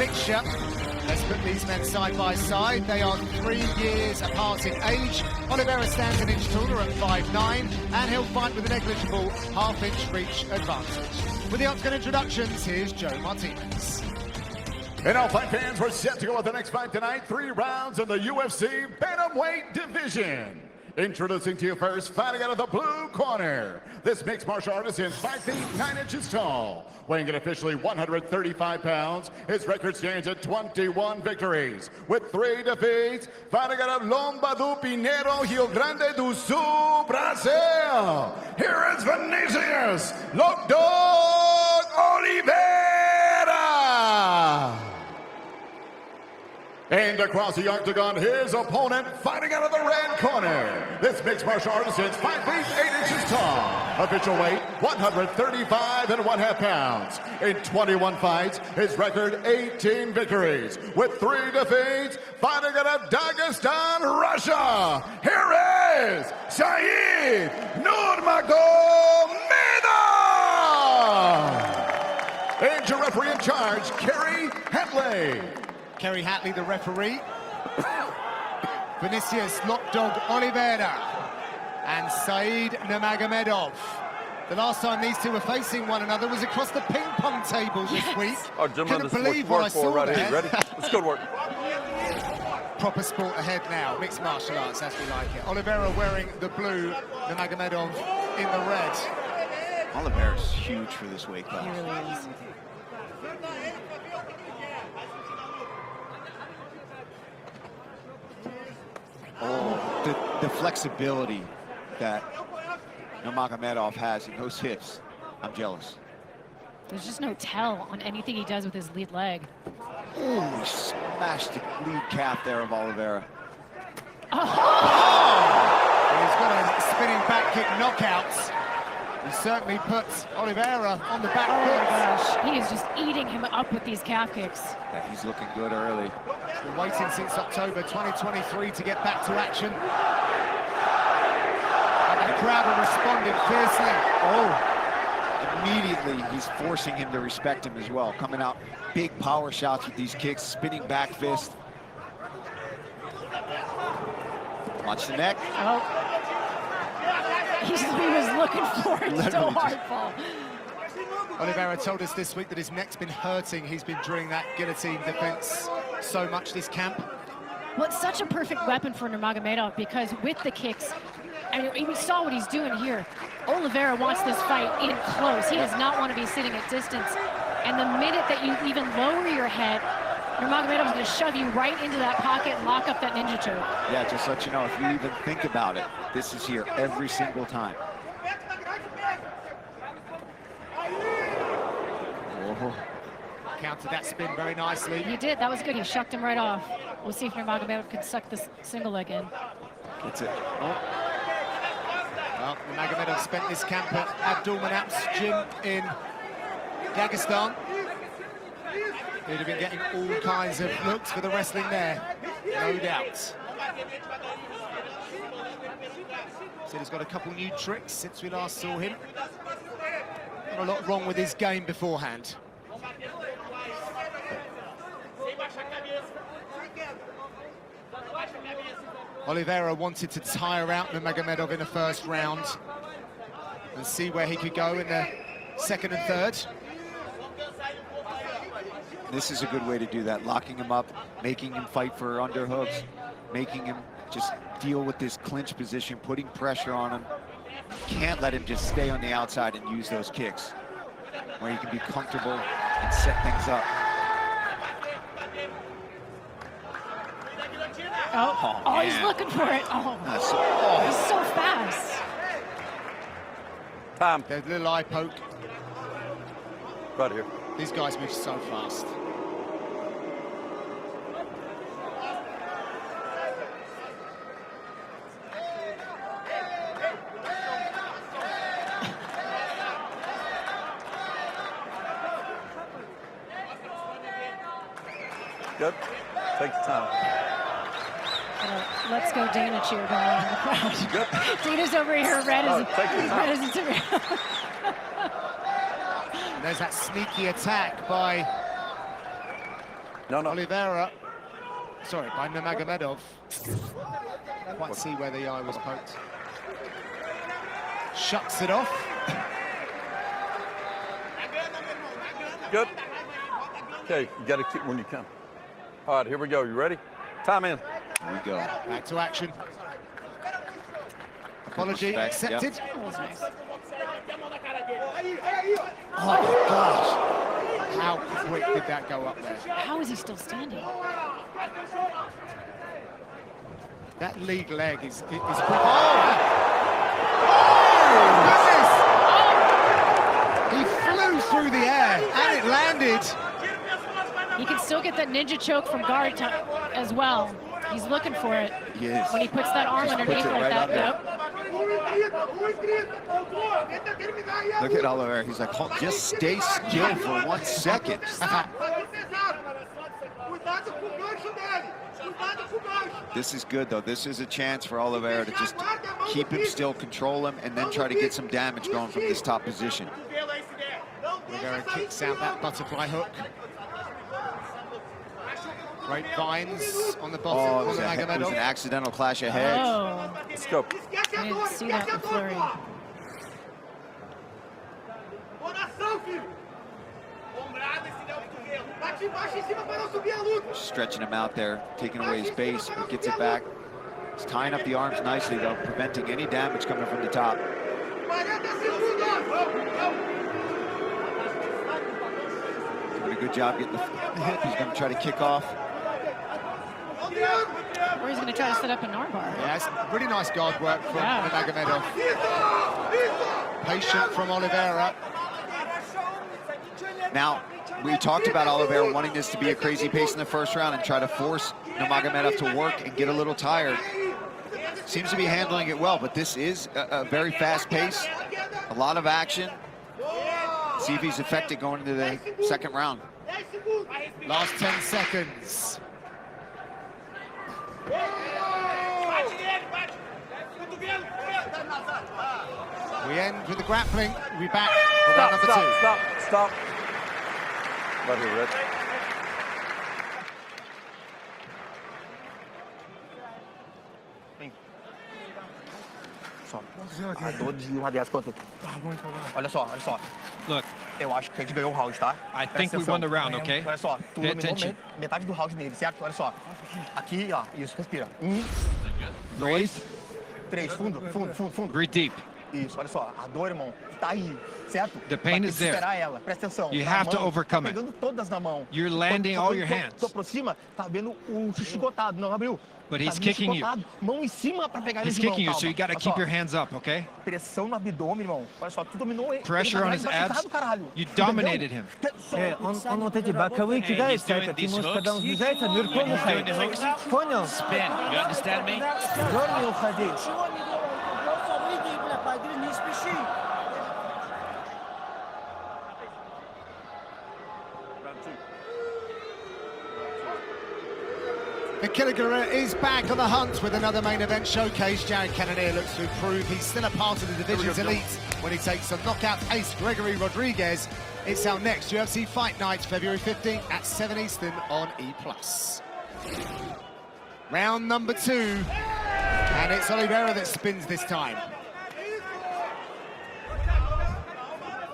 fixture. Let's put these men side by side. They are 3 years apart in age. Oliveira stands an inch taller at 5'9", and he'll fight with a negligible half-inch reach advantage. With the Octagon introductions, here's Joe Martinez. And all fight fans, we're set to go with the next fight tonight. 3 rounds in the UFC Bantamweight division. Introducing to you first, fighting out of the blue corner. This mixed martial artist is 5 feet 9 inches tall. Weighing in officially 135 pounds, his record stands at 21 victories with 3 defeats. Fighting out of Lomba do Pinheiro, Rio Grande do Sul, Brazil. Here is Vinicius, Loc Dog Oliveira. And across the octagon, his opponent fighting out of the red corner. This mixed martial artist is 5 feet 8 inches tall. Official weight, 135.5 pounds. In 21 fights, his record 18 victories with 3 defeats. Fighting out of Dagestan, Russia. Here is Saeed Nurmagomedov. And your referee in charge, Kerry Hatley. Kerry Hatley, the referee. Vinicius, Loc Dog Oliveira, and Saeed Nurmagomedov. The last time these two were facing one another was across the ping pong table this week. Oh, gentlemen, couldn't believe what I saw right there. here. Ready? Let's go to work. Proper sport ahead now, mixed martial arts as we like it. Oliveira wearing the blue, Nurmagomedov in the red. Oliveira's huge for this weight class. He really is. Oh, the flexibility that Nurmagomedov has in those hips, I'm jealous. There's just no tell on anything he does with his lead leg. Ooh, smashed the lead calf there of Oliveira. Oh. He's got a spinning back kick knockout. He certainly puts Oliveira on the back foot. Oh my gosh, he is just eating him up with these calf kicks. Yeah, he's looking good early. Been waiting since October 2023 to get back to action. And the crowd are responding fiercely. Oh, immediately he's forcing him to respect him as well. Coming out big power shots with these kicks, spinning back fist. Watch the neck. Oh. He was looking for it so hard, Paul. Oliveira told us this week that his neck's been hurting. He's been drilling that guillotine defense so much this camp. Well, it's such a perfect weapon for Nurmagomedov because with the kicks, and we saw what he's doing here. Oliveira wants this fight in close. He does not want to be sitting at distance. And the minute that you even lower your head, Nurmagomedov is going to shove you right into that pocket and lock up that ninja choke. Yeah, just let you know, if you even think about it, this is here every single time. Oh. Countered that spin very nicely. He did. That was good. He shucked him right off. We'll see if Nurmagomedov can suck this single leg in. That's it. Oh. Well, Nurmagomedov spent this camp at Abdulmanap's gym in Dagestan. He'd have been getting all kinds of looks for the wrestling there, no doubt. So he's got a couple new tricks since we last saw him. Not a lot wrong with his game beforehand. Oliveira wanted to tire out Nurmagomedov in the first round and see where he could go in the second and third. This is a good way to do that, locking him up, making him fight for underhooks, making him just deal with this clinch position, putting pressure on him. Can't let him just stay on the outside and use those kicks, where he can be comfortable and set things up. Oh, he's looking for it. Oh, he's so fast. Time. There's a little eye poke. Right here. These guys move so fast. Good. Take your time. Let's go Dana cheer going on in the crowd. Good. Dana's over here, red as a There's that sneaky attack by No, no. Oliveira, sorry, by Nurmagomedov. Quite see where the eye was poked. Shuts it off. Good. Okay, you got to keep when you come. All right, here we go. You ready? Time in. Here we go. Back to action. Apology Respect, accepted. yep. That was nice. Oh my gosh. How quick did that go up there? How is he still standing? That lead leg is quick. Oh! He flew through the air and it landed. He can still get that ninja choke from guard as well. He's looking for it. He is. When he puts that arm Just underneath puts it like right that. under. Yep. Look at Oliveira. He's like, "Hold- just stay still for 1 second." This is good, though. This is a chance for Oliveira to just keep him still, control him, and then try to get some damage going from this top position. Oliveira kicks out that butterfly hook. Great vines on the bottom Oh, it of was, the it was an Nurmagomedov. accidental clash of heads. Oh, Let's go. I didn't see that in flurry. Stretching him out there, taking away his base, but gets it back. He's tying up the arms nicely, though, preventing any damage coming from the top. Doing a good job getting the hip. He's going to try to kick off. Or he's going to try to set up an armbar. Yeah, it's really nice guard work from Yeah. Nurmagomedov. Patient from Oliveira. Now, we talked about Oliveira wanting this to be a crazy pace in the first round and try to force Nurmagomedov to work and get a little tired. Seems to be handling it well, but this is a very fast pace, a lot of action. See if he's effective going into the second round. Last 10 seconds. We end with the grappling. We'll be back for round number 2. Stop. Right here, Red. A dor de uma dessas quanto. Olha só. Look, Eu acho que a gente ganhou o round, tá? I Presta think we atenção. won the round, okay? Olha só, tu Pay dominou attention. metade do round nele, certo? Olha só. Aqui, ó, isso, respira. 1, breathe, 3, fundo. breathe deep. Isso, olha só, a dor, irmão, tá aí, certo? The pain Vai ter is que there. superar ela, presta atenção. You Na have to mão, overcome tá it. pegando todas na mão. You're landing all your hands. Tô por cima, tá vendo o chicotado, não abriu? But Tá he's vindo kicking you. chicotado, mão em cima pra pegar ele He's de mão, kicking you, calma. so you got to Olha keep só, your hands up, okay? pressão no abdômen, irmão. Olha só, tu dominou ele. Pressure on his abs. You dominated him. Он вот эти боковые кидает, ты можешь, когда он сближается, нырком уходит. Понял? Spin. You understand me? Дор не уходи. The Killer Gorilla is back on the hunt with another main event showcase. Jared Cannonier looks to improve. He's still a part of the division's elite when he takes on knockout ace Gregory Rodriguez. It's our next UFC Fight Night, February 15th at 7 Eastern on E+. Round number 2, and it's Oliveira that spins this time.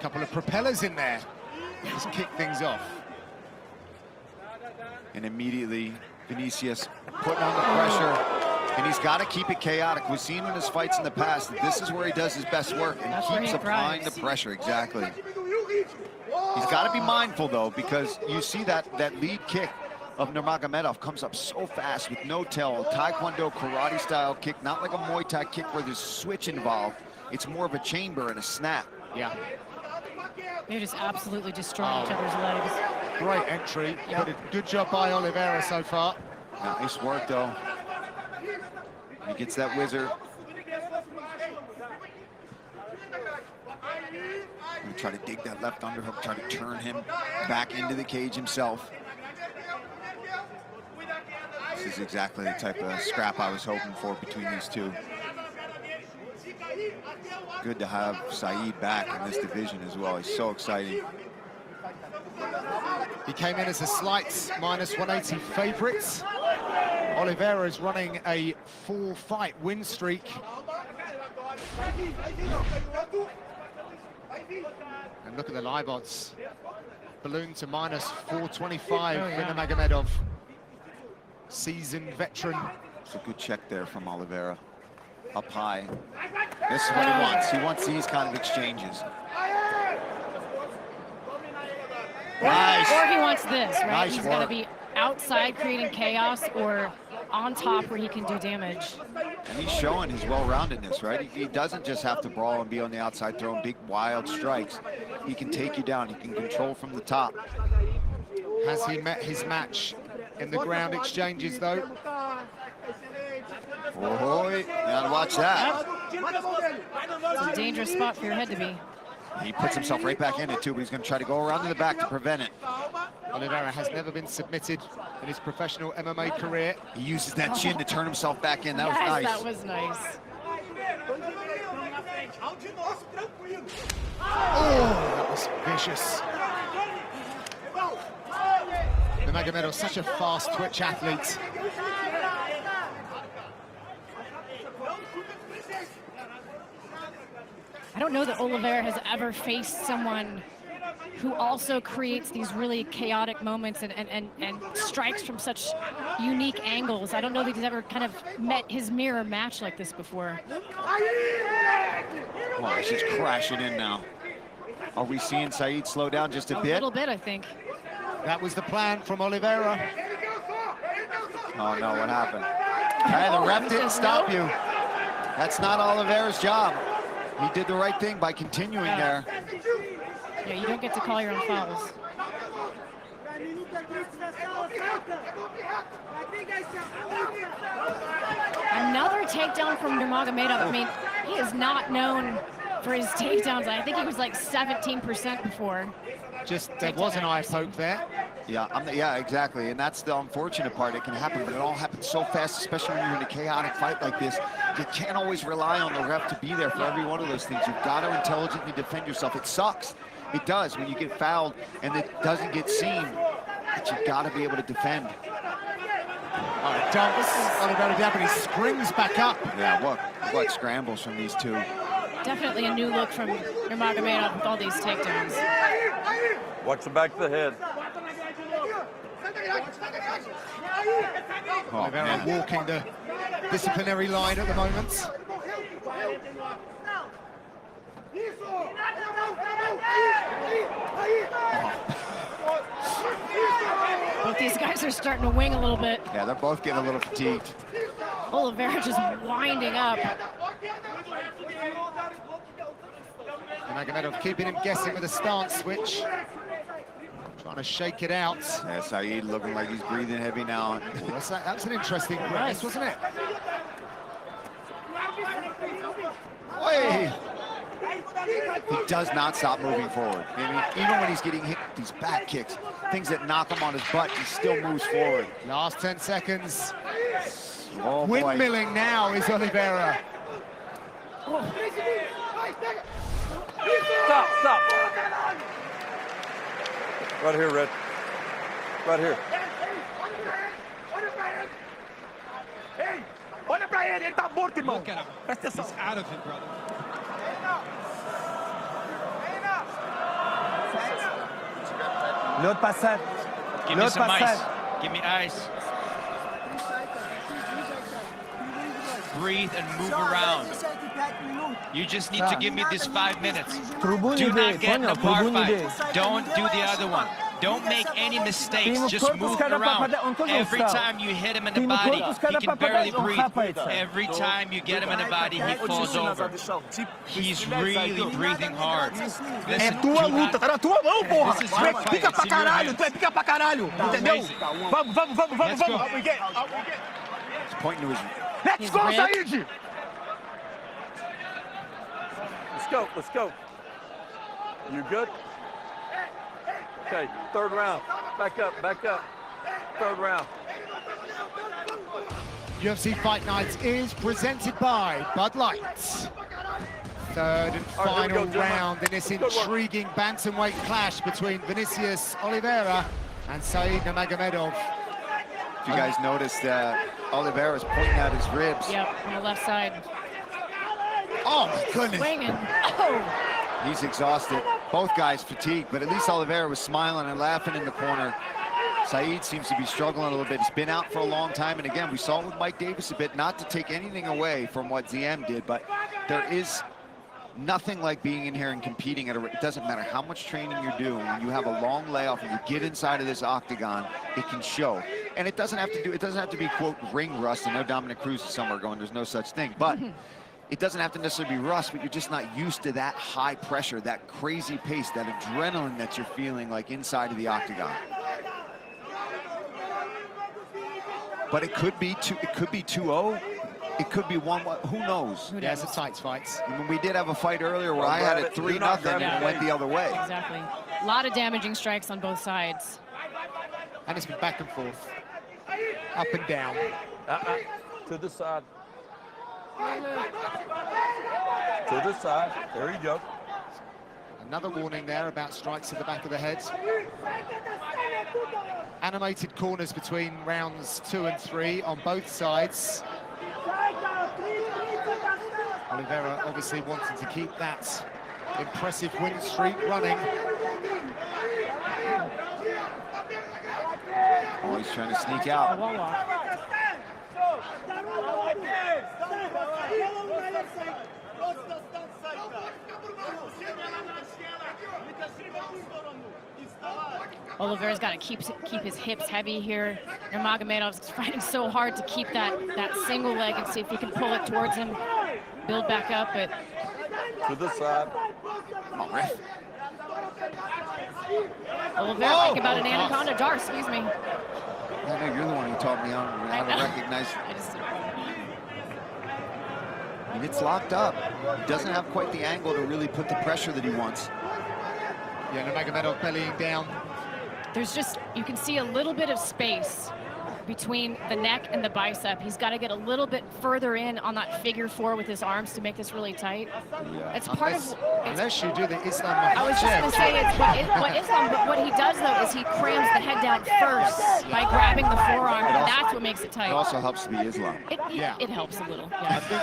Couple of propellers in there. Just kick things off. And immediately, Vinicius putting on the pressure. And he's got to keep it chaotic. We've seen in his fights in the past that this is where he does his best work and That's where keeps he applying the thrives. pressure, exactly. He's got to be mindful, though, because you see that lead kick of Nurmagomedov comes up so fast with no tell. Taekwondo, karate-style kick, not like a Muay Thai kick where there's switch involved. It's more of a chamber and a snap. Yeah. They're just absolutely destroying each other's legs. Great entry, but a good job by Oliveira so far. Nice work, though. He gets that whizzer. He'll try to dig that left underhook, try to turn him back into the cage himself. This is exactly the type of scrap I was hoping for between these two. Good to have Saeed back in this division as well. He's so exciting. He came in as a slight -180 favourite. Oliveira is running a 4-fight win streak. And look at the live odds. Balloon to -425 for Nurmagomedov. Seasoned veteran. It's a good check there from Oliveira. Up high. This is what he wants. He wants these kind of exchanges. Nice. Or he wants this, right? Nice He's got to work. be outside creating chaos or on top where he can do damage. And he's showing his well-roundedness, right? He doesn't just have to brawl and be on the outside throwing big, wild strikes. He can take you down. He can control from the top. Has he met his match in the ground exchanges, though? Oh, you gotta watch that. It's a dangerous spot for your head to be. He puts himself right back in it, too, but he's going to try to go around to the back to prevent it. Oliveira has never been submitted in his professional MMA career. He uses that chin to turn himself back in. That was nice. That was nice. Oh, that was vicious. Nurmagomedov, such a fast twitch athlete. I don't know that Oliveira has ever faced someone who also creates these really chaotic moments and strikes from such unique angles. I don't know that he's ever kind of met his mirror match like this before. Well, he's just crashing in now. Are we seeing Saeed slow down just a bit? A little bit, I think. That was the plan from Oliveira. Oh, no, what happened? Hey, the ref didn't stop you. That's not Oliveira's job. He did the right thing by continuing there. Yeah, you don't get to call your own fouls. Another takedown from Nurmagomedov. I mean, he is not known for his takedowns. I think he was like 17% before. Just, there was an eye poke there. Yeah, exactly. And that's the unfortunate part. It can happen, but it all happens so fast, especially when you're in a chaotic fight like this. You can't always rely on the ref to be there for every one of those things. You've got to intelligently defend yourself. It sucks. It does when you get fouled and it doesn't get seen. But you've got to be able to defend. Dumps Oliveira down, but he springs back up. Yeah, what scrambles from these two. Definitely a new look from Nurmagomedov with all these takedowns. Watch the back of the head. Oliveira walking the disciplinary line at the moment. Both these guys are starting to wing a little bit. Yeah, they're both getting a little fatigued. Oliveira just winding up. Nurmagomedov keeping him guessing with a stance switch. Trying to shake it out. Yeah, Saeed looking like he's breathing heavy now. That was an interesting press, wasn't it? Oy! He does not stop moving forward. I mean, even when he's getting hit with these back kicks, things that knock him on his butt, he still moves forward. Last 10 seconds. Oh, boy. Windmilling now is Oliveira. Stop. Right here, Red. Right here. Olha pra ele, ele tá morto, irmão. Look at him. Presta atenção. He's out of it, brother. L'autre passage. Give me L'autre some passage. ice. Give me ice. Breathe and move around. You just need to give me this 5 minutes. Do not get in a bar fight. Don't do the other one. Don't make any mistakes. Just move around. Every time you hit him in the body, he can barely breathe. Every time you get him in the body, he falls over. He's really breathing hard. É tua luta, tá na tua mão, porra. Pica pra caralho, tu é pica pra caralho, entendeu? Vamos. He's pointing to his... Let's go, Said! Let's go. You good? Okay, third round. Back up. Third round. UFC Fight Night is presented by Bud Light. Third and final round in this intriguing bantamweight clash between Vinicius Oliveira And Said Nurmagomedov. If you guys noticed, Oliveira is pointing out his ribs. Yep, on the left side. Oh, my goodness. Swinging. Oh. He's exhausted. Both guys fatigued, but at least Oliveira was smiling and laughing in the corner. Said seems to be struggling a little bit. He's been out for a long time, and again, we saw it with Mike Davis a bit, not to take anything away from what ZM did, but there is nothing like being in here and competing at it doesn't matter how much training you're doing. When you have a long layoff and you get inside of this octagon, it can show. And it doesn't have to be, quote, ring rust. I know Dominic Cruz is somewhere going, there's no such thing, but it doesn't have to necessarily be rust, but you're just not used to that high pressure, that crazy pace, that adrenaline that you're feeling like inside of the octagon. But it could be 2-0. It could be 1-1. Who knows? Yeah, it's a tight fight. I mean, we did have a fight earlier where I had it 3-0 and it went the other way. Exactly. A lot of damaging strikes on both sides. And it's been back and forth, up and down. To the side. To the side. There you go. Another warning there about strikes at the back of the head. Animated corners between rounds 2 and 3 on both sides. Oliveira obviously wanting to keep that impressive win streak running. Oh, he's trying to sneak out. Oliveira's got to keep his hips heavy here. Nurmagomedov's fighting so hard to keep that single leg and see if he can pull it towards him, build back up. But to the side. Come on, ref. Oliveira thinking about an anaconda jar. Excuse me. I know you're the one who taught me how to recognize. I mean, it's locked up. He doesn't have quite the angle to really put the pressure that he wants. Yeah, Nurmagomedov bellying down. There's just, you can see a little bit of space between the neck and the bicep. He's got to get a little bit further in on that figure 4 with his arms to make this really tight. Yeah. It's part of... Unless you do the Islam. I was just going to say, it's what Islam, but what he does, though, is he crams the head down first by grabbing the forearm, and that's what makes it tight. It also helps to be Islam. It helps a little. I think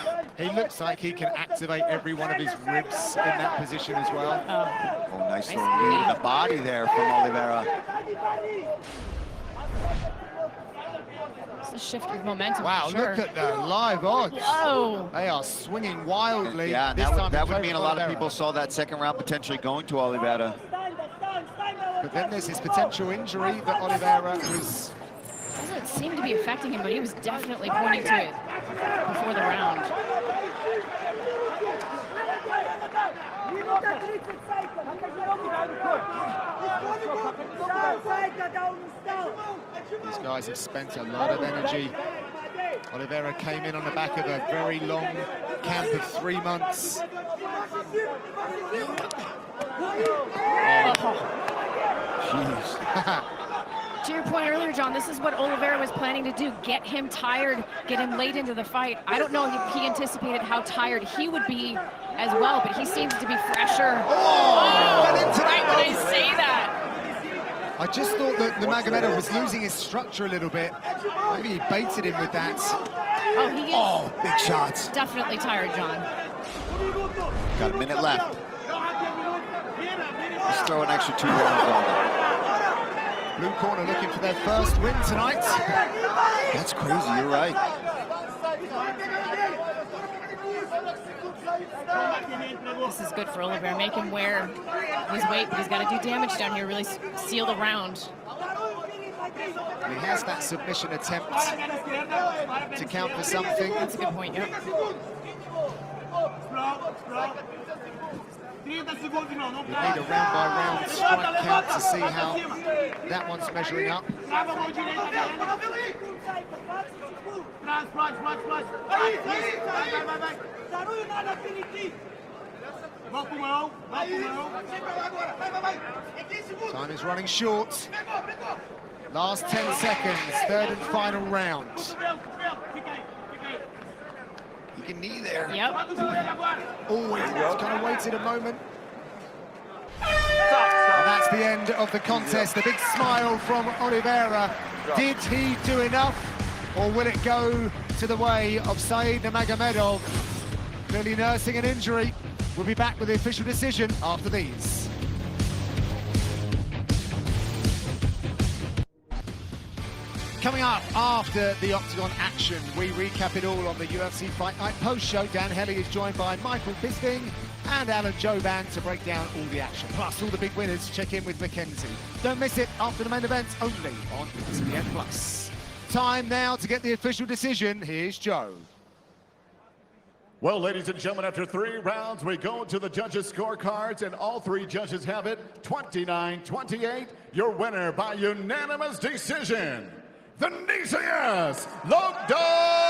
he looks like he can activate every one of his ribs in that position as well. Oh, nice little knee in the body there from Oliveira. It's a shift of momentum. Wow, look at the live odds. Whoa. They are swinging wildly. Yeah, that would mean a lot of people saw that second round potentially going to Oliveira. But then there's his potential injury that Oliveira was... Doesn't seem to be affecting him, but he was definitely pointing to it before the round. These guys have spent a lot of energy. Oliveira came in on the back of a very long camp of 3 months. Jeez. To your point earlier, John, this is what Oliveira was planning to do, get him tired, get him late into the fight. I don't know if he anticipated how tired he would be as well, but he seems to be fresher. Fell into Right when I say that. I just thought that Nurmagomedov was losing his structure a little bit. Maybe he baited him with that. Oh, he is big shots. definitely tired, John. Got a minute left. Let's throw an extra 2 rounds on it. Blue corner looking for their first win tonight. That's crazy, you're right. This is good for Oliveira. Make him wear his weight, but he's got to do damage down here, really seal the round. He has that submission attempt to count for something. That's a good point, yep. You need a round-by-round strike count to see how that one's measuring up. Time is running short. Last 10 seconds, third and final round. You can knee there. Yep. Oh, he's kind of waited a moment. That's the end of the contest. The big smile from Oliveira. Did he do enough, or will it go to the way of Said Nurmagomedov? Clearly nursing an injury. We'll be back with the official decision after these. Coming up after the Octagon action, we recap it all on the UFC Fight Night post-show. Dan Helly is joined by Michael Bisping and Alan Joban to break down all the action. Plus, all the big winners check in with Mackenzie. Don't miss it after the main events, only on ESPN+. Time now to get the official decision. Here's Joe. Well, ladies and gentlemen, after 3 rounds, we go to the judges' scorecards, and all 3 judges have it 29-28. Your winner by unanimous decision, Vinicius Lockdown!